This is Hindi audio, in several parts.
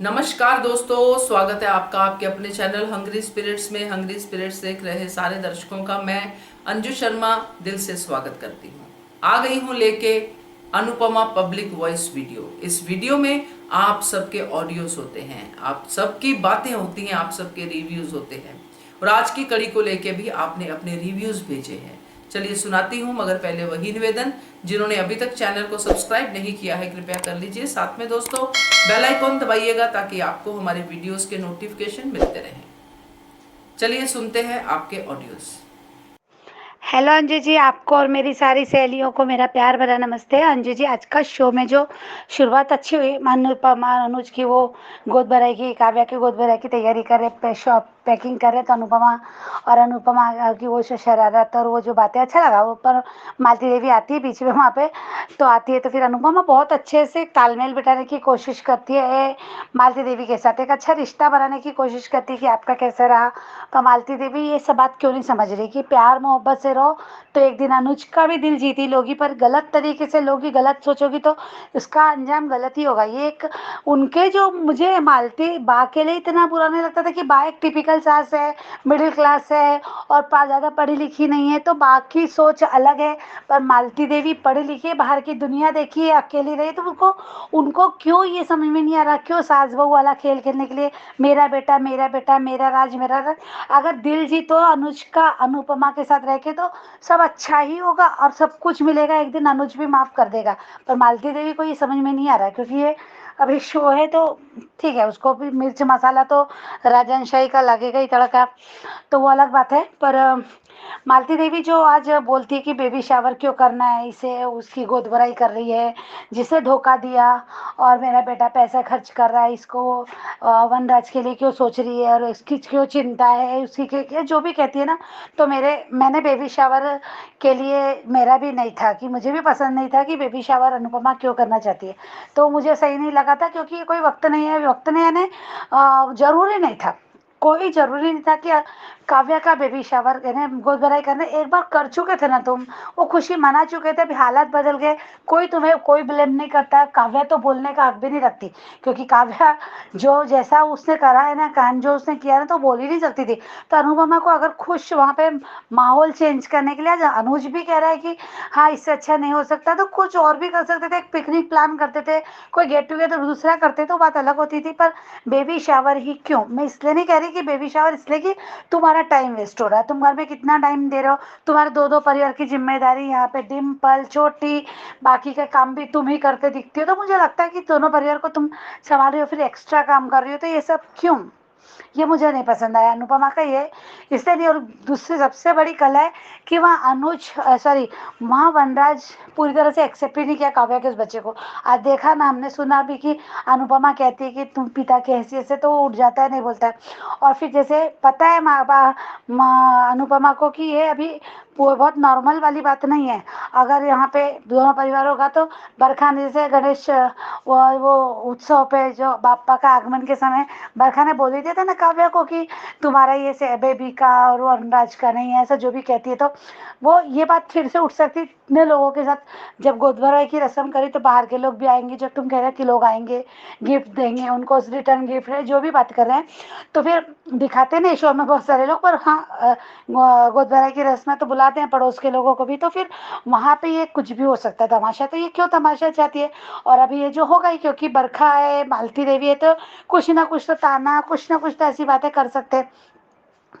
नमस्कार दोस्तों, स्वागत है आपका आपके अपने चैनल हंग्री स्पिरिट्स में। हंग्री स्पिरिट्स देख रहे सारे दर्शकों का मैं अंजू शर्मा दिल से स्वागत करती हूँ। आ गई हूँ लेके अनुपमा पब्लिक वॉइस वीडियो। इस वीडियो में आप सबके ऑडियोज होते हैं, आप सबकी बातें होती हैं, आप सबके रिव्यूज होते हैं और आज की कड़ी को लेके भी आपने अपने रिव्यूज भेजे हैं। चलिए सुनाती हूँ, मगर पहले वही निवेदन, जिन्होंने अभी तक चैनल को सब्सक्राइब नहीं किया है कृपया कर लीजिए। साथ में दोस्तों बेल आइकॉन दबाइएगा ताकि आपको हमारे वीडियोस के नोटिफिकेशन मिलते रहें। चलिए सुनते हैं आपके ऑडियोज। हेलो अंजू जी, आपको और मेरी सारी सहेलियों को मेरा प्यार भरा नमस्ते। अंजू जी, आज का शो में जो शुरुआत अच्छी हुई, अनुपमा अनुज की वो गोद भराई की, काव्या की गोद भराई की तैयारी कर रहे, शॉप पैकिंग कर रहे, तो अनुपमा की वो शरारत और वो जो बातें अच्छा लगा। वो पर मालती देवी आती है बीच में वहाँ पे, तो आती है तो फिर अनुपमा बहुत अच्छे से तालमेल बिठाने की कोशिश करती है मालती देवी के साथ, एक अच्छा रिश्ता बनाने की कोशिश करती है कि आपका कैसा रहा। तो मालती देवी ये सब बात क्यों नहीं समझ रही कि प्यार मोहब्बत से रहो तो एक दिन अनुज का भी दिल जीती लोगी, पर गलत तरीके से लोगी, गलत सोचोगी तो उसका अंजाम गलत ही होगा। ये एक उनके जो, मुझे मालती बा के लिए इतना बुरा नहीं लगता था कि बा एक टिपिकल सास है, मिडिल क्लास है और ज़्यादा पढ़ी लिखी नहीं है, तो बा की सोच अलग है। पर मालती देवी पढ़ी लिखी है, बाहर की दुनिया देखी है, अकेली रही, तो उनको उनको क्यों ये समझ में नहीं आ रहा, क्यों सास बहू वाला खेल खेलने के लिए मेरा बेटा मेरा बेटा, मेरा राज मेरा राज। अगर दिल जीतो अनुज का अनुपमा के साथ रह के तो सब अच्छा ही होगा और सब कुछ मिलेगा, एक दिन अनुज भी माफ कर देगा। पर मालती देवी को ये समझ में नहीं आ रहा क्योंकि ये अभी शो है, तो ठीक है, उसको भी मिर्च मसाला तो राजन शाही का लगेगा ही तड़का, तो वो अलग बात है। पर मालती देवी जो आज बोलती है कि बेबी शावर क्यों करना है, इसे उसकी गोद भराई कर रही है, जिसे धोखा दिया और मेरा बेटा पैसा खर्च कर रहा है, इसको वनराज के लिए क्यों सोच रही है और इसकी क्यों चिंता है, उसकी के जो भी कहती है ना। तो मैंने बेबी शावर के लिए, मेरा भी नहीं था कि, मुझे भी पसंद नहीं था कि बेबी शावर अनुपमा क्यों करना चाहती है, तो मुझे सही नहीं लगा था क्योंकि कोई वक्त नहीं है, वक्त नहीं यानी जरूरी नहीं था, कोई जरूरी नहीं था कि काव्या का बेबी शावर यानी गोद भराई करने। एक बार कर चुके थे ना तुम, वो खुशी मना चुके थे, अभी हालात बदल गए, कोई तुम्हें कोई ब्लेम नहीं करता। काव्या तो बोलने का हक भी नहीं रखती क्योंकि काव्या जो जैसा उसने करा है ना, कान जो उसने किया ना, तो बोल ही नहीं सकती थी। तो अनुपमा को अगर खुश वहाँ पे माहौल चेंज करने के लिए, आज अनुज भी कह रहा है कि हाँ इससे अच्छा नहीं हो सकता, तो कुछ और भी कर सकते थे, एक पिकनिक प्लान करते थे, कोई गेट टुगेदर दूसरा करते तो बात अलग होती थी। पर बेबी शावर ही क्यों? मैं इसलिए नहीं कह रही कि बेबी शावर, इसलिए कि तुम्हारा टाइम वेस्ट हो रहा है, तुम घर में कितना टाइम दे रहे हो, तुम्हारे दो दो परिवार की जिम्मेदारी, यहाँ पे डिम्पल छोटी, बाकी का काम भी तुम ही करते दिखती हो, तो मुझे लगता है कि दोनों परिवार को तुम संभाल रही हो, फिर एक्स्ट्रा काम कर रही हो, तो ये सब क्यों? ये मुझे नहीं पसंद आया अनुपमा का ये, इसलिए नहीं। और दूसरी सबसे बड़ी कला है कि वहाँ अनुज सॉरी वहाँ वनराज पूरी तरह से एक्सेप्ट ही नहीं किया काव्या के उस बच्चे को। आज देखा ना, हमने सुना भी कि अनुपमा कहती है कि तुम पिता की हैसियत से, तो वो उठ जाता है, नहीं बोलता है। और फिर जैसे पता है अनुपमा को कि ये अभी वो बहुत नॉर्मल वाली बात नहीं है, अगर यहाँ पे दोनों परिवारों का, तो बरखा ने जैसे गणेश वो उत्सव पे जो बापा का आगमन के समय बरखा ने बोल ही दिया था ना काव्या को कि तुम्हारा ये से बेबी का और वो अनुराज का नहीं है, ऐसा जो भी कहती है, तो वो ये बात फिर से उठ सकती इतने लोगों के साथ। जब गोद भराई की रस्म करी तो बाहर के लोग भी आएंगे, जब तुम कह रहे कि लोग आएंगे गिफ्ट देंगे उनको, रिटर्न गिफ्ट है, जो भी बात कर रहे हैं, तो फिर दिखाते नहीं शो में बहुत सारे लोग, पर हाँ गोद भराई की रस्म में तो बुलाते हैं पड़ोस के लोगों को भी, तो फिर वहाँ पे ये कुछ भी हो सकता है तमाशा, तो ये क्यों तमाशा चाहती है? और अभी ये जो होगा ही क्योंकि बरखा है, मालती देवी है, तो कुछ ना कुछ तो ताना, कुछ ना कुछ तो ऐसी बातें कर सकते हैं,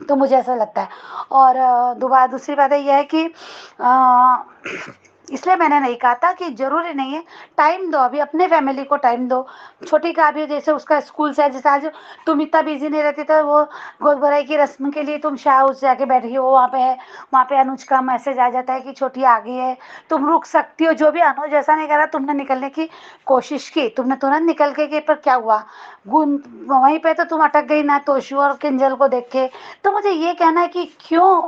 तो मुझे ऐसा लगता है। और दोबारा दूसरी बात यह है कि अ, इसलिए मैंने नहीं कहा था कि जरूरी नहीं है, टाइम दो, अभी अपने फैमिली को टाइम दो। छोटी का भी जैसे उसका स्कूल से, जैसे आज तुम इतना बिजी नहीं रहती, तो वो गोद भराई की रस्म के लिए तुम शाह उस जाके बैठी हो, वहाँ पे है, वहाँ पे अनुज का मैसेज आ जाता है कि छोटी आ गई है, तुम रुक सकती हो, जो भी। अनुज ऐसा नहीं करा, तुमने निकलने की कोशिश की, तुमने तुरंत निकल के गई, पर क्या हुआ, गुन वहीं पे तो तुम अटक गई ना तोशु और किंजल को देख के। तो मुझे ये कहना है कि क्यों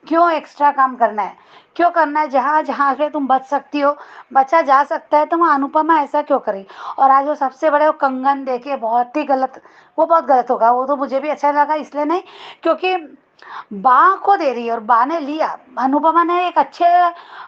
क्यों एक्स्ट्रा काम करना है, क्यों करना है? जहाँ जहाँ पे तुम बच सकती हो, बचा जा सकता है, तो वहाँ अनुपमा ऐसा क्यों करी? और आज वो सबसे बड़े वो कंगन देके बहुत ही गलत, वो बहुत गलत होगा, वो तो मुझे भी अच्छा लगा, इसलिए नहीं क्योंकि बा को दे रही है और बा ने लिया। अनुपमा ने एक अच्छे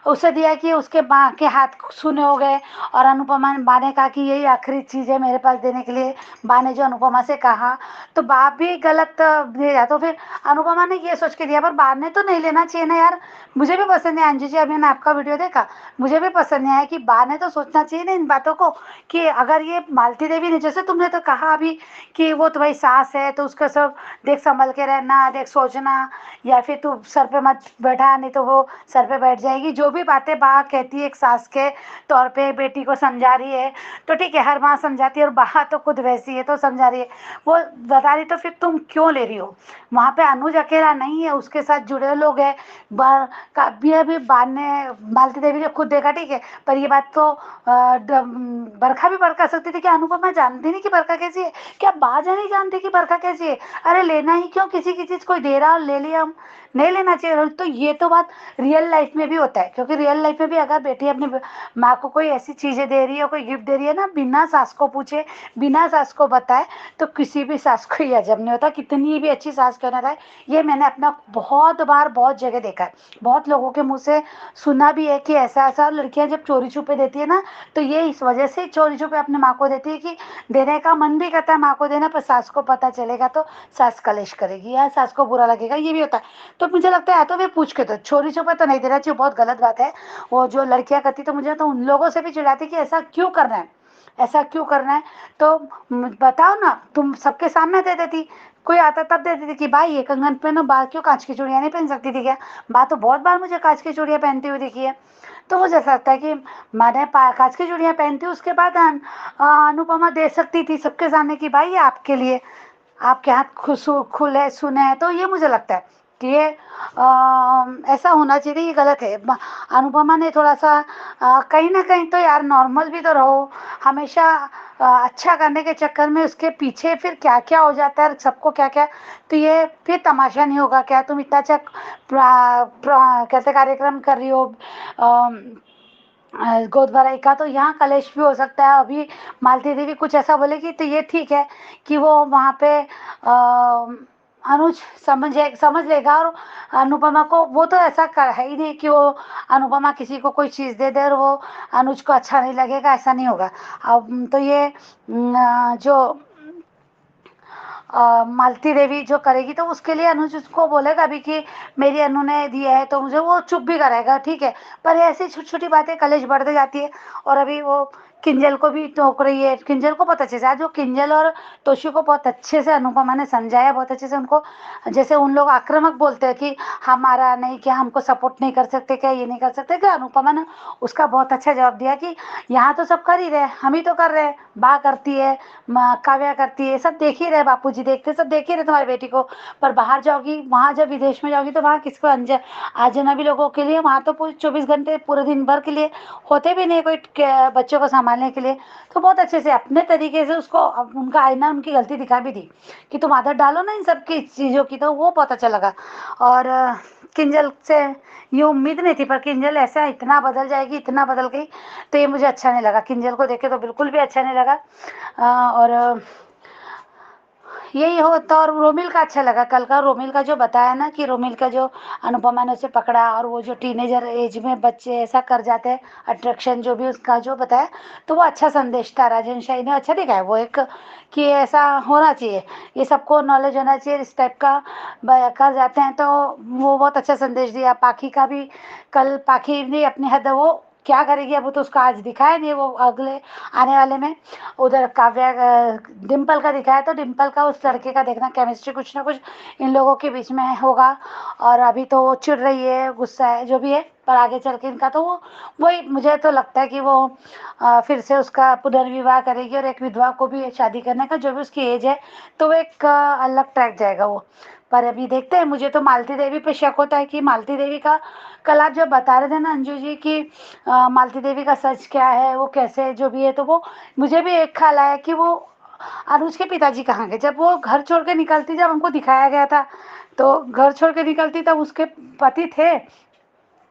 उसे दिया कि उसके बा के हाथ सूने हो गए, और अनुपमा ने बा ने कहा कि यही आखिरी चीज है मेरे पास देने के लिए। बा ने जो अनुपमा से कहा, तो बा भी गलत दिया। तो फिर अनुपमा ने ये सोच के दिया, पर बा ने तो नहीं लेना चाहिए ना यार। मुझे भी पसंद है अंजू जी, अभी मैंने आपका वीडियो देखा, मुझे भी पसंद नहीं आया कि बा ने तो सोचना चाहिए ना इन बातों को, कि अगर ये मालती देवी ने, जैसे तुमने तो कहा अभी कि वो तुम्हारी सास है तो उसका सब देख संभल के रहना, देख सोचना, या फिर तू सर पे मत बैठा नहीं तो वो सर पे बैठ जाएगी। जो भी बातें बा कहती है एक सास के तौर पे बेटी को समझा रही है, तो ठीक है, हर माँ समझाती है, और बा तो खुद वैसी है तो समझा रही है, वो बता रही। तो फिर तुम क्यों ले रही हो? वहाँ पे अनुज अकेला नहीं है, उसके साथ जुड़े लोग हैं। कभी अभी बा ने मालती देवी ने खुद देखा, ठीक है, पर ये बात तो बरखा भी बरखा सकती थी कि अनुपमा जानती नहीं कि बरखा कैसी है? क्या बा नहीं जानती कि बरखा कैसी है? अरे लेना ही क्यों, किसी की चीज कोई दे रहा और ले लिया हम, नहीं लेना चाहिए। तो ये तो बात रियल लाइफ में भी होता है, क्योंकि रियल लाइफ में भी अगर बेटी अपनी माँ को कोई ऐसी चीजें दे रही है, कोई गिफ्ट दे रही है ना, बिना सास को पूछे, बिना सास को बताए, तो किसी भी सास को ये अजब नहीं होता, कितनी भी अच्छी सास क्यों ना रहे। ये मैंने अपना बहुत बार बहुत जगह देखा है, बहुत लोगों के मुंह से सुना भी है कि ऐसा ऐसा लड़कियां जब चोरी छुपे देती है ना, तो ये इस वजह से चोरी छुपे अपने माँ को देती है कि देने का मन भी करता है माँ को देना, पर सास को पता चलेगा तो सास कलेश करेगी या सास को बुरा लगेगा, ये भी होता है। तो मुझे लगता है तो वे पूछ के, तो चोरी छुपे तो नहीं देना चाहिए, बहुत गलत बात है वो जो लड़कियां करती। तो मुझे तो उन लोगों से भी चिढ़ाती कि ऐसा क्यों करना है, ऐसा क्यों करना है? तो बताओ ना, तुम सबके सामने दे देती, कोई आता तब दे देती कि भाई ये कंगन पहनो, बात क्यों कांच की चूड़ियां नहीं पहन सकती थी क्या? बात तो बहुत बार मुझे कांच की चूड़ियां पहनती हुई दिखी है। तो मुझे ऐसा लगता है कि मैंने कांच की चूड़ियां पहनती, उसके बाद अनुपमा दे सकती थी सबके सामने कि भाई ये आपके लिए, आपके हाथ खुले सुने हैं। तो ये मुझे लगता है कि ये ऐसा होना चाहिए, ये गलत है। अनुपमा ने थोड़ा सा कहीं ना कहीं तो यार नॉर्मल भी तो रहो, हमेशा अच्छा करने के चक्कर में उसके पीछे फिर क्या क्या हो जाता है, सबको क्या क्या। तो ये फिर तमाशा नहीं होगा क्या? तुम इतना अच्छा कैसे कार्यक्रम कर रही हो गोद भराई का, तो यहाँ कलेश भी हो सकता है। अभी मालती देवी कुछ ऐसा बोलेगी तो ये ठीक है कि वो वहाँ पे अनुज समझ लेगा, और अनुपमा को, वो तो ऐसा है ही नहीं कि वो अनुपमा किसी को कोई चीज़ दे दे और वो अनुज को अच्छा नहीं लगेगा, ऐसा नहीं होगा। अब तो ये जो मालती देवी जो करेगी, तो उसके लिए अनुज उसको बोलेगा भी कि मेरी अनु ने दिया है, तो मुझे वो चुप भी कराएगा, ठीक है। पर ऐसी छोटी छोटी बातें कलेश बढ़ते जाती है। और अभी वो किंजल को भी टोक रही है, किंजल को बहुत अच्छे से, आज जो किंजल और तोशी को बहुत अच्छे से अनुपमा ने समझाया, बहुत अच्छे से उनको, जैसे उन लोग आक्रामक बोलते हैं कि हमारा नहीं क्या, हमको सपोर्ट नहीं कर सकते क्या, ये नहीं कर सकते क्या, अनुपमा ने उसका बहुत अच्छा जवाब दिया कि यहाँ तो सब कर ही रहे, हम ही तो कर रहे हैं, बा करती है, काव्या करती है, सब देख ही रहे, बापूजी देखते, सब देख ही रहे तुम्हारी बेटी को। पर बाहर जाओगी, वहाँ जब विदेश में जाओगी, तो वहाँ किसको अजनबी लोगों के लिए, वहाँ तो पूरे 24 घंटे पूरे दिन भर के लिए होते भी नहीं कोई बच्चों को संभालने के लिए। तो बहुत अच्छे से अपने तरीके से उसको उनका आईना, उनकी गलती दिखा भी दी कि तुम आदत डालो ना इन सब की चीज़ों की, तो वो बहुत अच्छा लगा। और किंजल से ये उम्मीद नहीं थी, पर किंजल ऐसा इतना बदल जाएगी, इतना बदल गई, तो ये मुझे अच्छा नहीं लगा, किंजल को देखे तो बिल्कुल भी अच्छा नहीं लगा। और यही हो तो। और रोमिल का अच्छा लगा कल का, रोमिल का जो बताया ना कि रोमिल का जो अनुपमा ने उसे पकड़ा, और वो जो टीनेजर एज में बच्चे ऐसा कर जाते हैं, अट्रैक्शन जो भी उसका जो बताया, तो वो अच्छा संदेश था, राजन शाही ने अच्छा दिखाया वो एक, कि ऐसा होना चाहिए, ये सबको नॉलेज होना चाहिए, इस टाइप का कर जाते हैं, तो वो बहुत अच्छा संदेश दिया। पाखी का भी कल, पाखी ने अपनी हद, वो क्या करेगी अब, वो तो उसका आज दिखाया नहीं, वो अगले आने वाले में। उधर काव्या डिम्पल का दिखाया, तो डिम्पल का उस लड़के का देखना, केमिस्ट्री कुछ ना कुछ इन लोगों के बीच में होगा। और अभी तो वो चिढ़ रही है, गुस्सा है, जो भी है, पर आगे चल के इनका तो वो, वही मुझे तो लगता है कि वो फिर से उसका पुनर्विवाह करेगी, और एक विधवा को भी शादी करने का, जो भी उसकी एज है, तो वो एक अलग ट्रैक जाएगा वो। पर अभी देखते हैं, मुझे तो मालती देवी पे शक होता है कि मालती देवी का, कल आप जब बता रहे थे ना अंजू जी कि मालती देवी का सच क्या है, वो कैसे जो भी है, तो वो मुझे भी एक ख्याल आया कि वो अनुज के पिताजी कहाँ गए, जब वो घर छोड़ के निकलती, जब हमको दिखाया गया था, तो घर छोड़ के निकलती तब उसके पति थे,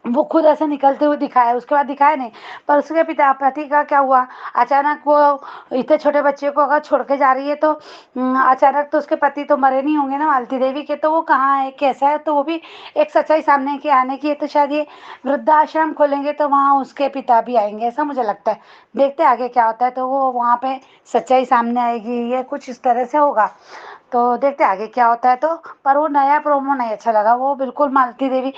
वो खुद ऐसे निकलते हुए दिखाया, उसके बाद दिखाया नहीं। पर उसके पिता पति का क्या हुआ, अचानक वो इतने छोटे बच्चे को अगर छोड़ के जा रही है तो अचानक तो उसके पति तो मरे नहीं होंगे ना मालती देवी के, तो वो कहाँ है, कैसा है, तो वो भी एक सच्चाई सामने की आने की है। तो शायद ये वृद्धाश्रम खोलेंगे तो वहाँ उसके पिता भी आएंगे, ऐसा मुझे लगता है। देखते हैं आगे क्या होता है, तो वो वहाँ पे सच्चाई सामने आएगी, ये कुछ इस तरह से होगा। तो देखते हैं आगे क्या होता है। तो पर वो नया प्रोमो नहीं अच्छा लगा, वो बिल्कुल मालती देवी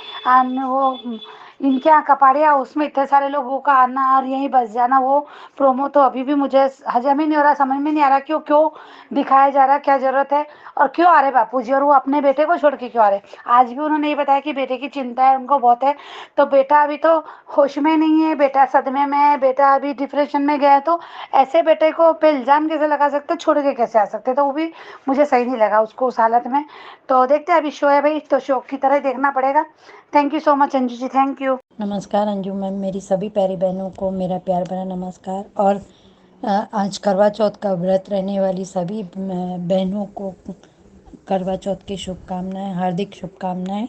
वो इनके यहाँ कपाड़िया, उसमें इतने सारे लोगों का आना और यहीं बस जाना, वो प्रोमो तो अभी भी मुझे हजम ही नहीं हो रहा, समझ में नहीं आ रहा क्यों क्यों दिखाया जा रहा है, क्या जरूरत है, और क्यों आ रहे बापूजी, और वो अपने बेटे को छोड़ के क्यों आ रहे। आज भी उन्होंने ये बताया कि बेटे की चिंता है उनको बहुत है। तो बेटा अभी तो होश में नहीं है, बेटा सदमे में है, बेटा अभी डिप्रेशन में गया है। तो ऐसे बेटे को पे इल्जाम कैसे लगा सकते, छोड़ के कैसे आ सकते, तो वो भी मुझे सही नहीं लगा उसको उस हालत में। तो देखते हैं, अभी शो है भाई, तो शो की तरह देखना पड़ेगा। Thank you so much Anju ji, thank you. नमस्कार अंजू मैम, मेरी सभी प्यारी बहनों को मेरा प्यार भरा नमस्कार। और आज करवा चौथ का व्रत रहने वाली सभी बहनों को करवा चौथ की शुभकामनाएं, हार्दिक शुभकामनाएं।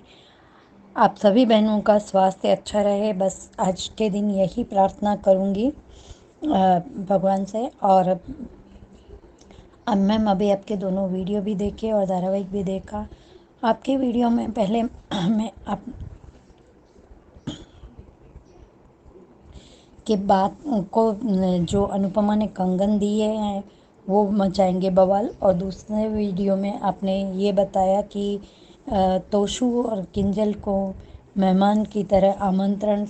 आप सभी बहनों का स्वास्थ्य अच्छा रहे, बस आज के दिन यही प्रार्थना करूंगी भगवान से। और अब मैम अभी आपके दोनों वीडियो भी देखे और धारावाहिक भी देखा। आपके वीडियो में पहले मैं आप के बाद को जो अनुपमा ने कंगन दिए हैं वो मचाएंगे बवाल। और दूसरे वीडियो में आपने ये बताया कि तोशु और किंजल को मेहमान की तरह आमंत्रण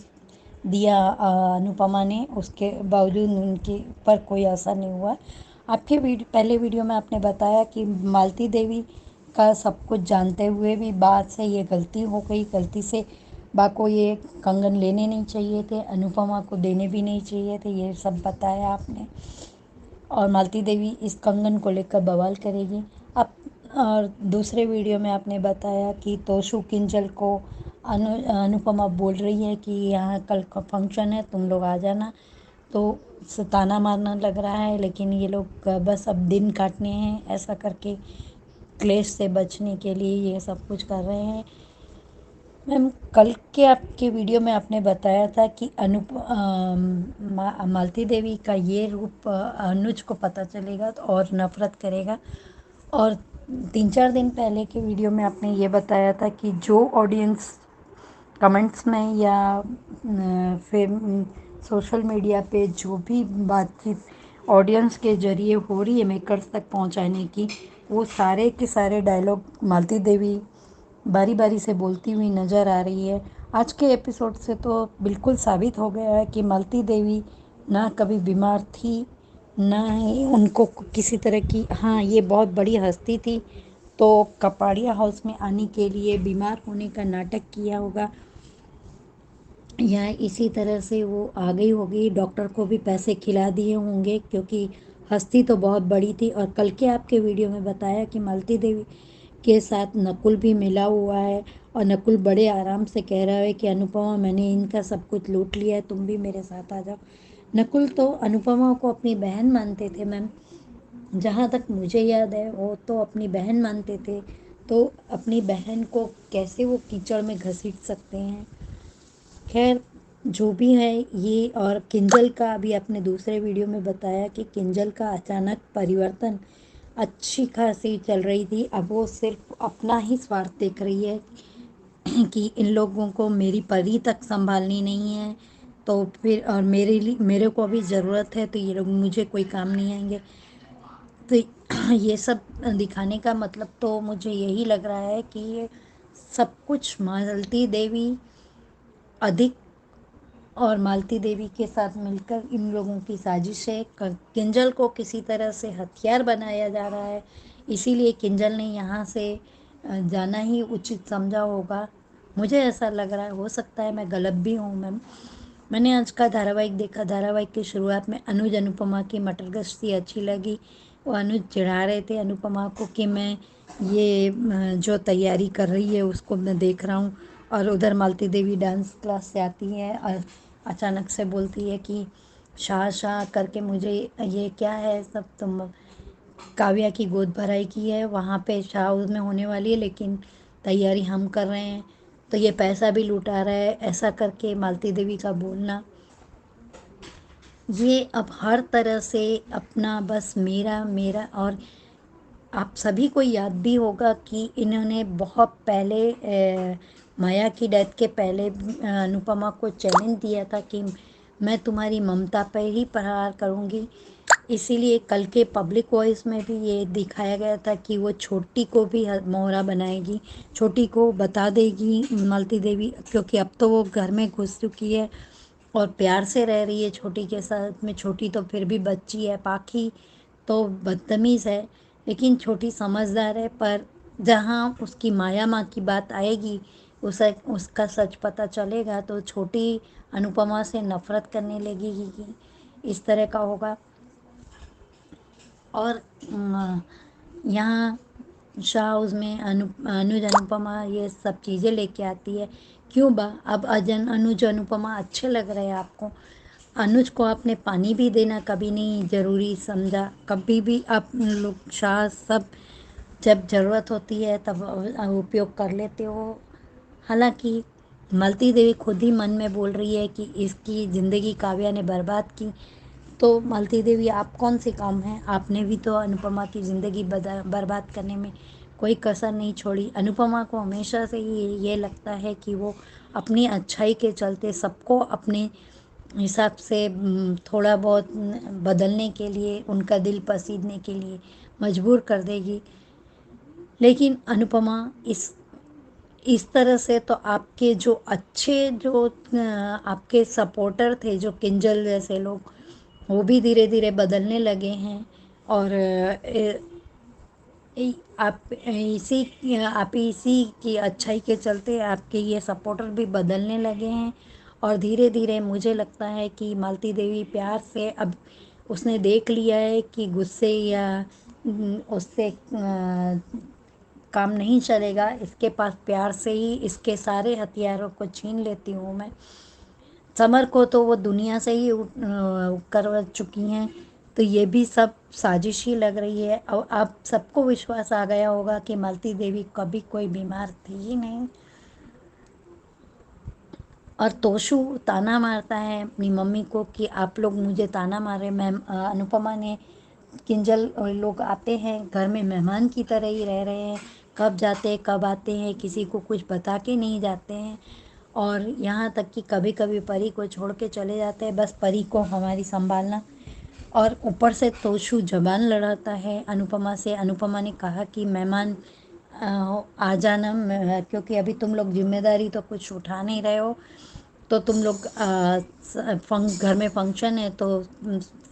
दिया अनुपमा ने, उसके बावजूद उनके पर कोई असर नहीं हुआ। आपके पहले वीडियो में आपने बताया कि मालती देवी का सब कुछ जानते हुए भी बात से ये गलती हो गई, गलती से बा को ये कंगन लेने नहीं चाहिए थे, अनुपमा को देने भी नहीं चाहिए थे, ये सब बताया आपने। और मालती देवी इस कंगन को लेकर बवाल करेगी अब। और दूसरे वीडियो में आपने बताया कि तोशु किंजल को अनुपमा बोल रही है कि यहाँ कल का फंक्शन है, तुम लोग आ जाना। तो ताना मारना लग रहा है, लेकिन ये लोग बस अब दिन काटने हैं ऐसा करके क्लेश से बचने के लिए ये सब कुछ कर रहे हैं। मैम कल के आपके वीडियो में आपने बताया था कि मालती देवी का ये रूप अनुज को पता चलेगा तो और नफरत करेगा। और 3-4 दिन पहले के वीडियो में आपने ये बताया था कि जो ऑडियंस कमेंट्स में या फिर सोशल मीडिया पे जो भी बातचीत ऑडियंस के ज़रिए हो रही है मेकर्स तक पहुंचाने की, वो सारे के सारे डायलॉग मालती देवी बारी बारी से बोलती हुई नज़र आ रही है। आज के एपिसोड से तो बिल्कुल साबित हो गया है कि मालती देवी ना कभी बीमार थी, ना ही उनको किसी तरह की, हाँ ये बहुत बड़ी हस्ती थी तो कपाड़िया हाउस में आने के लिए बीमार होने का नाटक किया होगा, या इसी तरह से वो आ गई होगी, डॉक्टर को भी पैसे खिला दिए होंगे क्योंकि हस्ती तो बहुत बड़ी थी। और कल के आपके वीडियो में बताया कि मालती देवी के साथ नकुल भी मिला हुआ है और नकुल बड़े आराम से कह रहा है कि अनुपमा मैंने इनका सब कुछ लूट लिया है, तुम भी मेरे साथ आ जाओ। नकुल तो अनुपमा को अपनी बहन मानते थे मैम, जहाँ तक मुझे याद है वो तो अपनी बहन मानते थे। तो अपनी बहन को कैसे वो कीचड़ में घसीट सकते हैं। खैर जो भी है ये। और किंजल का अभी आपने दूसरे वीडियो में बताया कि किंजल का अचानक परिवर्तन अच्छी खासी चल रही थी, अब वो सिर्फ अपना ही स्वार्थ देख रही है कि इन लोगों को मेरी परी तक संभालनी नहीं है, तो फिर और मेरे को भी ज़रूरत है तो ये लोग मुझे कोई काम नहीं आएंगे। तो ये सब दिखाने का मतलब तो मुझे यही लग रहा है कि ये सब कुछ मालती देवी अधिक और मालती देवी के साथ मिलकर इन लोगों की साजिश है। किंजल को किसी तरह से हथियार बनाया जा रहा है, इसीलिए किंजल ने यहाँ से जाना ही उचित समझा होगा। मुझे ऐसा लग रहा है, हो सकता है मैं गलत भी हूँ मैम। मैंने आज का धारावाहिक देखा, धारावाहिक की शुरुआत में अनुज अनुपमा की मटर गश्ती अच्छी लगी। वो अनुज चिढ़ा रहे थे अनुपमा को कि मैं ये जो तैयारी कर रही है उसको मैं देख रहा हूँ। और उधर मालती देवी डांस क्लास से आती है और अचानक से बोलती है कि शाह शाह करके मुझे ये क्या है सब, तुम काव्या की गोद भराई की है, वहाँ पे शाह में होने वाली है लेकिन तैयारी हम कर रहे हैं। तो ये पैसा भी लुटा रहा है, ऐसा करके मालती देवी का बोलना। ये अब हर तरह से अपना बस मेरा मेरा। और आप सभी को याद भी होगा कि इन्होंने बहुत पहले माया की डेथ के पहले अनुपमा को चैलेंज दिया था कि मैं तुम्हारी ममता पर ही प्रहार करूँगी। इसीलिए कल के पब्लिक वॉइस में भी ये दिखाया गया था कि वो छोटी को भी मोहरा बनाएगी, छोटी को बता देगी मालती देवी, क्योंकि अब तो वो घर में घुस चुकी है और प्यार से रह रही है छोटी के साथ में। छोटी तो फिर भी बच्ची है, पाखी तो बदतमीज़ है, लेकिन छोटी समझदार है। पर जहाँ उसकी माया माँ की बात आएगी, उसका सच पता चलेगा, तो छोटी अनुपमा से नफरत करने लगेगी कि इस तरह का होगा। और यहाँ शाह हाउस में अनुज अनुपमा ये सब चीज़ें लेके आती है। क्यों बा अब अनुज अनुपमा अच्छे लग रहे हैं आपको? अनुज को आपने पानी भी देना कभी नहीं ज़रूरी समझा। कभी भी आप लोग शाह सब जब ज़रूरत होती है तब उपयोग कर लेते हो। हालांकि मालती देवी खुद ही मन में बोल रही है कि इसकी ज़िंदगी काव्या ने बर्बाद की। तो मालती देवी आप कौन से काम हैं? आपने भी तो अनुपमा की ज़िंदगी बर्बाद करने में कोई कसर नहीं छोड़ी। अनुपमा को हमेशा से ही ये लगता है कि वो अपनी अच्छाई के चलते सबको अपने हिसाब से थोड़ा बहुत बदलने के लिए, उनका दिल पसीजने के लिए मजबूर कर देगी। लेकिन अनुपमा इस तरह से तो आपके जो अच्छे जो आपके सपोर्टर थे, जो किंजल जैसे लोग, वो भी धीरे धीरे बदलने लगे हैं। और आप इसी की अच्छाई के चलते आपके ये सपोर्टर भी बदलने लगे हैं। और धीरे धीरे मुझे लगता है कि मालती देवी प्यार से अब उसने देख लिया है कि गुस्से या उससे काम नहीं चलेगा। इसके पास प्यार से ही इसके सारे हथियारों को छीन लेती हूँ मैं। समर को तो वो दुनिया से ही कर चुकी हैं, तो ये भी सब साजिश ही लग रही है। और अब सबको विश्वास आ गया होगा कि मालती देवी कभी कोई बीमार थी ही नहीं। और तोशु ताना मारता है अपनी मम्मी को कि आप लोग मुझे ताना मारे। मैम अनुपमा ने किंजल लोग आते हैं घर में मेहमान की तरह ही रह रहे हैं, कब जाते हैं कब आते हैं, किसी को कुछ बता के नहीं जाते हैं। और यहाँ तक कि कभी कभी परी को छोड़ के चले जाते हैं, बस परी को हमारी संभालना। और ऊपर से तोशु जबान लड़ाता है अनुपमा से। अनुपमा ने कहा कि मेहमान आ जाना, क्योंकि अभी तुम लोग जिम्मेदारी तो कुछ उठा नहीं रहे हो, तो तुम लोग घर में फंक्शन है तो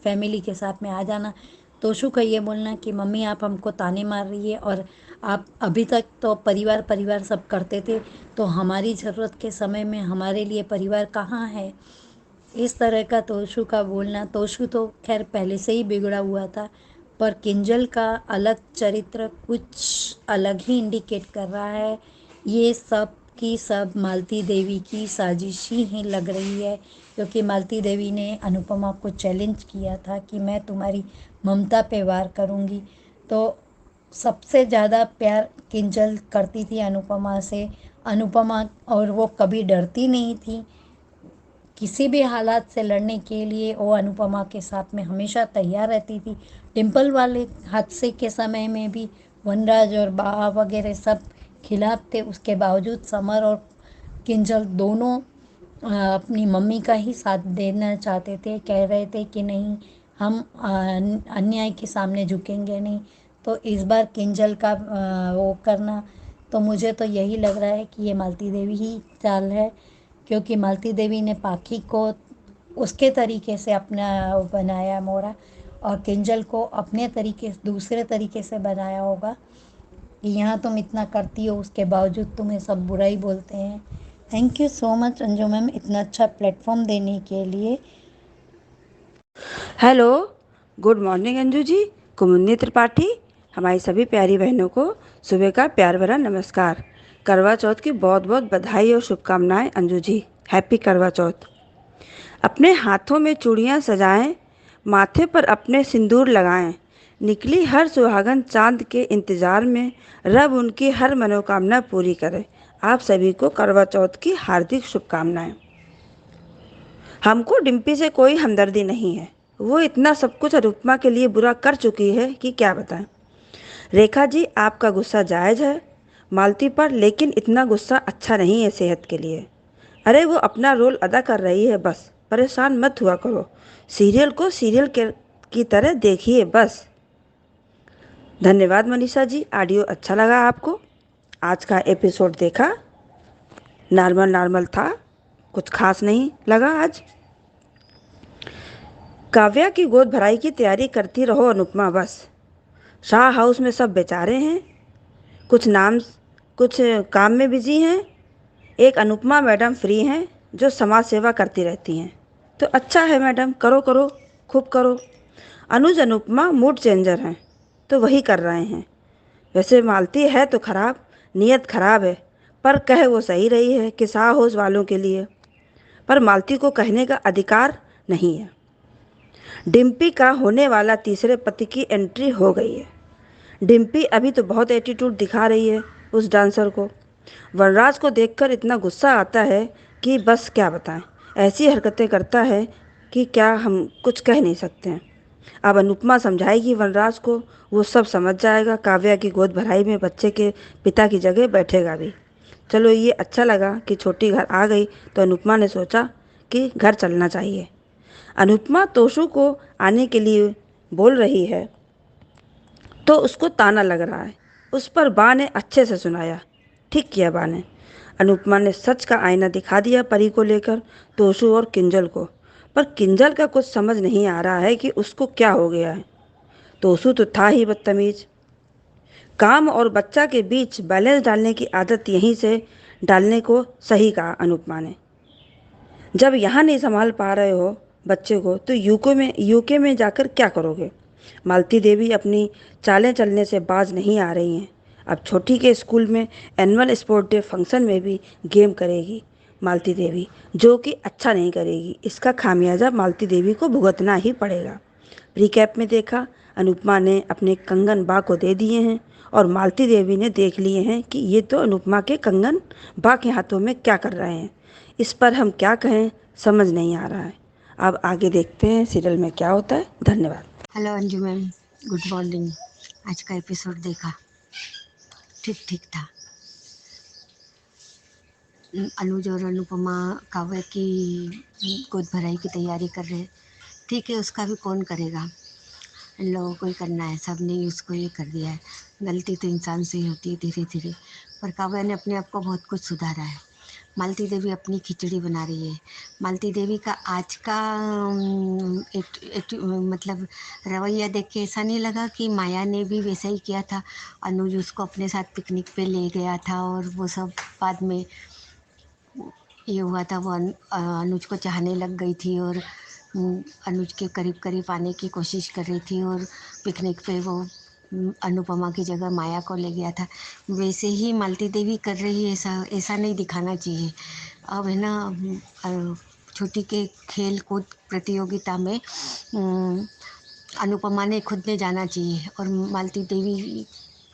फैमिली के साथ में आ जाना। तोशु का ये बोलना कि मम्मी आप हमको ताने मार रही है, और आप अभी तक तो परिवार परिवार सब करते थे, तो हमारी ज़रूरत के समय में हमारे लिए परिवार कहाँ है? इस तरह का तोशु का बोलना। तोशु तो खैर पहले से ही बिगड़ा हुआ था, पर किंजल का अलग चरित्र कुछ अलग ही इंडिकेट कर रहा है। ये सब की सब मालती देवी की साजिश ही लग रही है, क्योंकि मालती देवी ने अनुपमा को चैलेंज किया था कि मैं तुम्हारी ममता पे वार करूँगी। तो सबसे ज़्यादा प्यार किंजल करती थी अनुपमा से। अनुपमा और वो कभी डरती नहीं थी, किसी भी हालात से लड़ने के लिए वो अनुपमा के साथ में हमेशा तैयार रहती थी। डिम्पल वाले हादसे के समय में भी वनराज और बा वगैरह सब खिलाफ थे, उसके बावजूद समर और किंजल दोनों अपनी मम्मी का ही साथ देना चाहते थे। कह रहे थे कि नहीं, हम अन्याय के सामने झुकेंगे नहीं। तो इस बार किंजल का वो करना, तो मुझे तो यही लग रहा है कि ये मालती देवी ही चाल है, क्योंकि मालती देवी ने पाखी को उसके तरीके से अपना बनाया मोरा, और किंजल को अपने तरीके दूसरे तरीके से बनाया होगा कि यहाँ तुम इतना करती हो उसके बावजूद तुम्हें सब बुरा ही बोलते हैं। Thank you so much Anju ma'am, इतना अच्छा प्लेटफॉर्म देने के लिए। Hello, good morning Anju ji, कुमुदनी त्रिपाठी। हमारी सभी प्यारी बहनों को सुबह का प्यार भरा नमस्कार। करवा चौथ की बहुत बहुत बधाई और शुभकामनाएं अंजू जी। हैप्पी करवा चौथ। अपने हाथों में चूड़ियां सजाएं, माथे पर अपने सिंदूर लगाएं। निकली हर सुहागन चांद के इंतज़ार में, रब उनकी हर मनोकामना पूरी करे। आप सभी को करवा चौथ की हार्दिक शुभकामनाएं। हमको डिम्पी से कोई हमदर्दी नहीं है। वो इतना सब कुछ अनुपमा के लिए बुरा कर चुकी है कि क्या बताएं। रेखा जी, आपका गुस्सा जायज़ है मालती पर, लेकिन इतना गुस्सा अच्छा नहीं है सेहत के लिए। अरे वो अपना रोल अदा कर रही है, बस परेशान मत हुआ करो। सीरियल को सीरियल की तरह देखिए बस। धन्यवाद मनीषा जी, ऑडियो अच्छा लगा आपको? आज का एपिसोड देखा? नॉर्मल नॉर्मल था, कुछ खास नहीं लगा आज। काव्या की गोद भराई की तैयारी करती रहो अनुपमा, बस। शाह हाउस में सब बेचारे हैं, कुछ काम में बिजी हैं। एक अनुपमा मैडम फ्री हैं जो समाज सेवा करती रहती हैं। तो अच्छा है मैडम, करो करो, खूब करो। अनुज अनुपमा मूड चेंजर हैं तो वही कर रहे हैं। वैसे मालती है तो खराब, नीयत खराब है, पर कह वो सही रही है कि शाह हाउस वालों के लिए, पर मालती को कहने का अधिकार नहीं है। डिम्पी का होने वाला तीसरे पति की एंट्री हो गई है। डिम्पी अभी तो बहुत एटीट्यूड दिखा रही है उस डांसर को। वनराज को देखकर इतना गुस्सा आता है कि बस क्या बताएं। ऐसी हरकतें करता है कि क्या हम कुछ कह नहीं सकते हैं। अब अनुपमा समझाएगी वनराज को, वो सब समझ जाएगा। काव्या की गोद भराई में बच्चे के पिता की जगह बैठेगा भी। चलो, ये अच्छा लगा कि छोटी घर आ गई तो अनुपमा ने सोचा कि घर चलना चाहिए। अनुपमा तोशु को आने के लिए बोल रही है तो उसको ताना लग रहा है। उस पर बा ने अच्छे से सुनाया। ठीक किया बा ने। अनुपमा ने सच का आईना दिखा दिया परी को लेकर, तोशु और किंजल को। पर किंजल का कुछ समझ नहीं आ रहा है कि उसको क्या हो गया है। तोशु तो था ही बदतमीज। काम और बच्चा के बीच बैलेंस डालने की आदत यहीं से डालने को सही कहा अनुपमा ने। जब यहाँ नहीं संभाल पा रहे हो बच्चे को तो यूके में जाकर क्या करोगे। मालती देवी अपनी चालें चलने से बाज नहीं आ रही हैं। अब छोटी के स्कूल में एनुअल स्पोर्ट डे फंक्शन में भी गेम करेगी मालती देवी, जो कि अच्छा नहीं करेगी। इसका खामियाजा मालती देवी को भुगतना ही पड़ेगा। रिकैप में देखा, अनुपमा ने अपने कंगन बा को दे दिए हैं और मालती देवी ने देख लिए हैं कि ये तो अनुपमा के कंगन बा के हाथों में क्या कर रहे हैं। इस पर हम क्या कहें, समझ नहीं आ रहा है। अब आगे देखते हैं सीरियल में क्या होता है। धन्यवाद। Hello Anju ma'am, good morning. आज का एपिसोड देखा, ठीक ठीक था। अनुज और अनुपमा काव्या की गोद भराई की तैयारी कर रहे हैं। ठीक है, उसका भी कौन करेगा, इन लोगों को ही करना है। सब ने उसको ये कर दिया है। गलती तो इंसान से ही होती है धीरे धीरे, पर काव्या ने अपने आप को बहुत कुछ सुधारा है। मालती देवी अपनी खिचड़ी बना रही है। मालती देवी का आज का मतलब रवैया देख के ऐसा नहीं लगा कि माया ने भी वैसा ही किया था। अनुज उसको अपने साथ पिकनिक पे ले गया था और वो सब बाद में ये हुआ था। वो अनुज को चाहने लग गई थी और अनुज के करीब करीब आने की कोशिश कर रही थी और पिकनिक पे वो अनुपमा की जगह माया को ले गया था। वैसे ही मालती देवी कर रही है। ऐसा नहीं दिखाना चाहिए। अब है ना, छोटी के खेल कूद प्रतियोगिता में अनुपमा ने खुद ने जाना चाहिए और मालती देवी